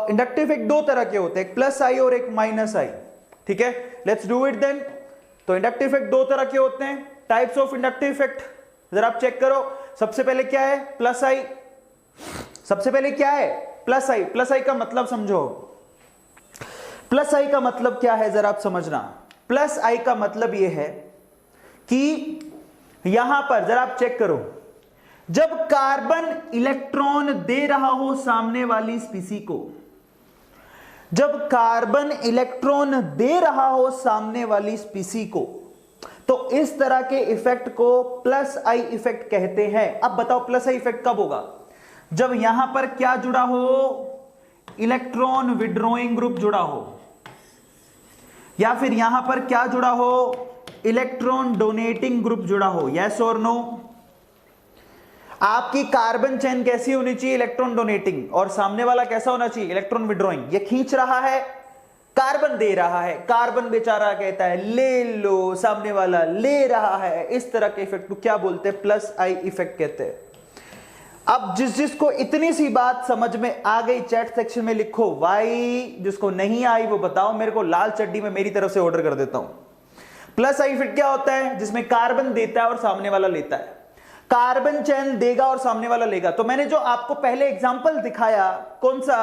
Inductive effect दो तरह के होते हैं, एक प्लस आई और एक माइनस आई, ठीक है। Let's do it then. तो इंडक्टिव इफेक्ट दो तरह के होते हैं, टाइप्स ऑफ इंडक्टिव इफेक्ट जरा आप चेक करो। सबसे पहले क्या है, प्लस आई। सबसे पहले क्या है, प्लस आई। प्लस आई का मतलब समझो, प्लस आई का मतलब क्या है जरा आप समझना। प्लस आई का मतलब यह है कि यहां पर जरा आप चेक करो, जब कार्बन इलेक्ट्रॉन दे रहा हो सामने वाली स्पीसी को, जब कार्बन इलेक्ट्रॉन दे रहा हो सामने वाली स्पीसी को, तो इस तरह के इफेक्ट को प्लस आई इफेक्ट कहते हैं। अब बताओ प्लस आई इफेक्ट कब होगा, जब यहां पर क्या जुड़ा हो, इलेक्ट्रॉन विड्रॉइंग ग्रुप जुड़ा हो, या फिर यहां पर क्या जुड़ा हो, इलेक्ट्रॉन डोनेटिंग ग्रुप जुड़ा हो। यस और नो। आपकी कार्बन चेन कैसी होनी चाहिए, इलेक्ट्रॉन डोनेटिंग, और सामने वाला कैसा होना चाहिए, इलेक्ट्रॉन विड्रॉइंग। ये खींच रहा है, कार्बन दे रहा है, कार्बन बेचारा कहता है ले लो, सामने वाला ले रहा है। इस तरह के इफेक्ट को क्या बोलते हैं, प्लस आई इफेक्ट कहते हैं। अब जिसको इतनी सी बात समझ में आ गई चैट सेक्शन में लिखो वाई, जिसको नहीं आई वो बताओ मेरे को, लाल चड्डी में मेरी तरफ से ऑर्डर कर देता हूं। प्लस आई इफेक्ट क्या होता है, जिसमें कार्बन देता है और सामने वाला लेता है, कार्बन चेन देगा और सामने वाला लेगा। तो मैंने जो आपको पहले एग्जांपल दिखाया, कौन सा,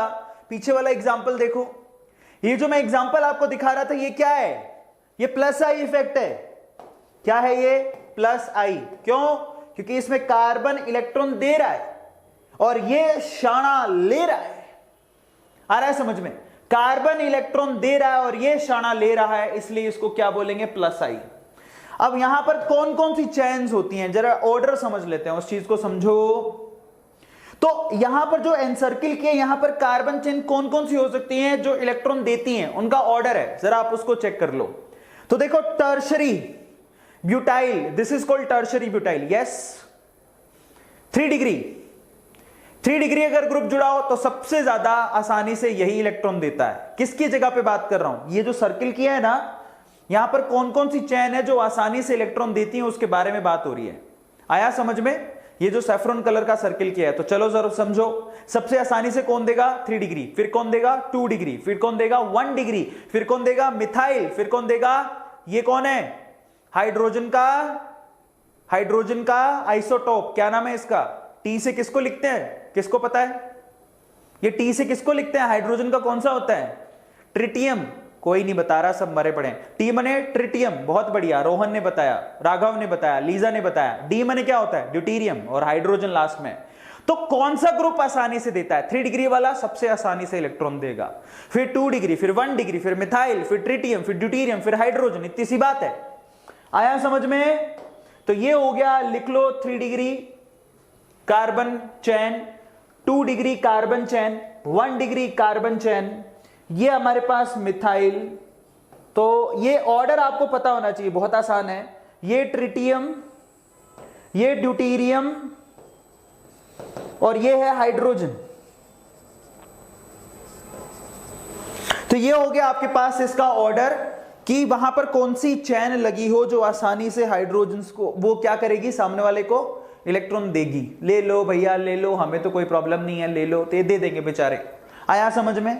पीछे वाला एग्जांपल देखो, ये जो मैं एग्जांपल आपको दिखा रहा था ये क्या है, ये प्लस आई इफेक्ट है। क्या है ये, प्लस आई। क्यों, क्योंकि इसमें कार्बन इलेक्ट्रॉन दे रहा है और ये शाणा ले रहा है। आ रहा है समझ में, कार्बन इलेक्ट्रॉन दे रहा है और ये शाणा ले रहा है, इसलिए इसको क्या बोलेंगे, प्लस आई। अब यहां पर कौन कौन सी चेन्स होती हैं, जरा ऑर्डर समझ लेते हैं, उस चीज को समझो। तो यहां पर जो एनसर्किल किए, यहां पर कार्बन चेन कौन कौन सी हो सकती हैं जो इलेक्ट्रॉन देती हैं, उनका ऑर्डर है, जरा आप उसको चेक कर लो। तो देखो, tertiary butyl, this is called tertiary butyl. Yes, 3 degree, 3 degree अगर ग्रुप जुड़ा हो तो सबसे ज्यादा आसानी से यही इलेक्ट्रॉन देता है। किसकी जगह पे बात कर रहा हूं, ये जो सर्किल किया है ना, यहां पर कौन कौन सी चेन है जो आसानी से इलेक्ट्रॉन देती है, उसके बारे में बात हो रही है। आया समझ में, ये जो सैफ्रॉन कलर का सर्किल किया है, तो चलो जरा समझो। सबसे आसानी से कौन देगा, 3 डिग्री, फिर कौन देगा 2 डिग्री, फिर कौन देगा 1 डिग्री, फिर कौन देगा मिथाइल, फिर कौन देगा, ये कौन है, हाइड्रोजन का आइसोटोप, क्या नाम है इसका, टी से किसको लिखते हैं, किसको पता है, ये टी से किसको लिखते हैं, हाइड्रोजन का कौन सा होता है, ट्रिटियम। कोई नहीं बता रहा, सब मरे पड़े। टी मने ट्रिटियम, बहुत बढ़िया, रोहन ने बताया, राघव ने बताया, लीजा ने बताया। डी मने क्या होता है, ड्यूटीरियम, और हाइड्रोजन लास्ट में। तो कौन सा ग्रुप आसानी से देता है, 3 डिग्री वाला सबसे आसानी से इलेक्ट्रॉन देगा, फिर 2 डिग्री, फिर 1 डिग्री, फिर मिथाइल, फिर ट्रिटियम, फिर ड्यूटीरियम, फिर हाइड्रोजन। इतनी सी बात है। आया समझ में। तो ये हो गया, लिख लो, 3 डिग्री कार्बन चैन, 2 डिग्री कार्बन चैन, 1 डिग्री कार्बन चैन, ये हमारे पास मिथाइल। तो ये ऑर्डर आपको पता होना चाहिए, बहुत आसान है। ये ट्रिटियम, ये ड्यूटीरियम, और ये है हाइड्रोजन। तो ये हो गया आपके पास इसका ऑर्डर कि वहां पर कौन सी चैन लगी हो जो आसानी से हाइड्रोजन को वो क्या करेगी, सामने वाले को इलेक्ट्रॉन देगी। ले लो भैया ले लो, हमें तो कोई प्रॉब्लम नहीं है, ले लो, तो ये दे देंगे बेचारे। आया समझ में।